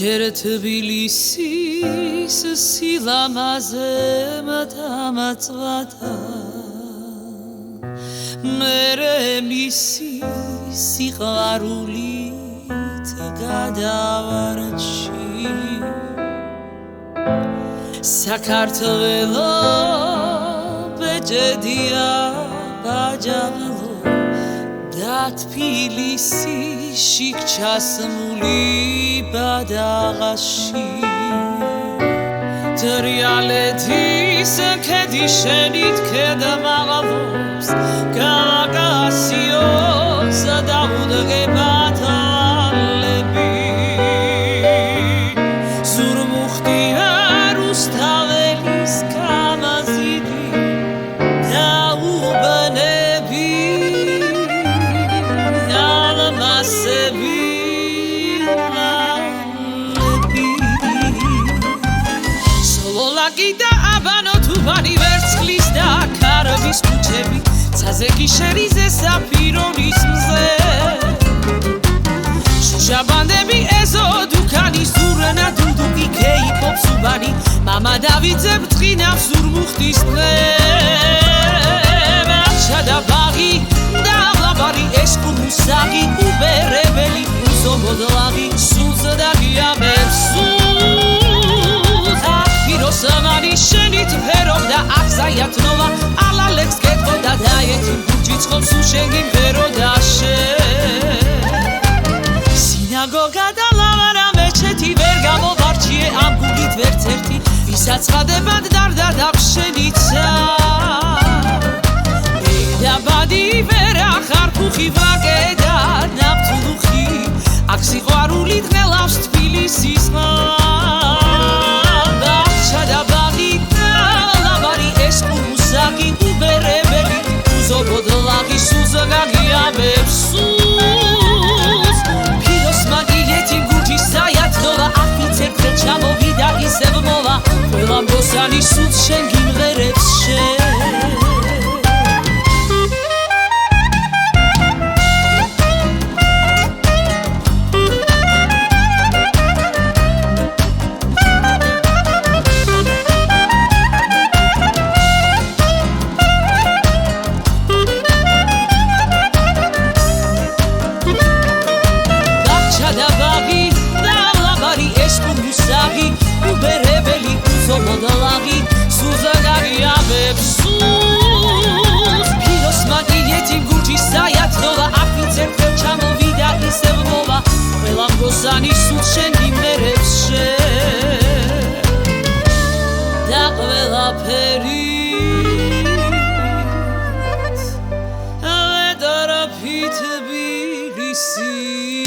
ჯერ თბილისის სილამაზე დამაწვადა მერე მისი სიყვარულით გადავარჩი საქართველო ბეჭედია ბაჯავლო და თბილისი შიქჩასმული ბადაღაში თრიალეთის ქედი შენით ქედმაღლობს კავკასიოს დაუდგება თალები ზურმუხტია რუსთაველის კამაზიდი დაუბნები ალმასები და აბანო თუბანი ვერცხლის და ქარვის ქუჩები ცაზე გიშერიზე საფირონის მზე შუშაბანდები ეზო დუქანი ზურნა დუდუკი ქეიფობს უბანი მამა დავიძე ბწყინავს ზურმუხტის ტყე ჩადა ბაღი და ავლაბარი ესკუმუსაღი უბერებელი უზომოდლაღი სულზე და გიამებს Samani shenit perovda akzayat nova Alalex ketvoda dayetim Burjitskov sushengim perodashe Sinagoga da lavara meçeti Vergamo varchie am gugit verterti Visatsvadebad dardar davshenitsa Edabadi vera kharpuxi vageda Naptuluxi Ak siqvaruli dqelავს თბილისის ჩადაბაღი და ლავარი ესკუმუსაღი უბერებელი უზობოდლაღი სულზე გაგიამებს სულს ფიროს მაგილეთი გურჯის საიათნოვა აფიცერზე ჩამოვიდა ისევ მოვა ყველა მგოსანი სულს შენ გიმღერებს შენ უბერებელი უზომოდლაღი სულზე გაგიამებს სულს ფიროს მაგილეთი გურჯის საიათნოვა აფიცერზე ჩამოვიდა ისევ მოვა ყველა მგოსანი სულს შენ გიმღერებს შენ და ყველაფერით ვედარაფით თბილისი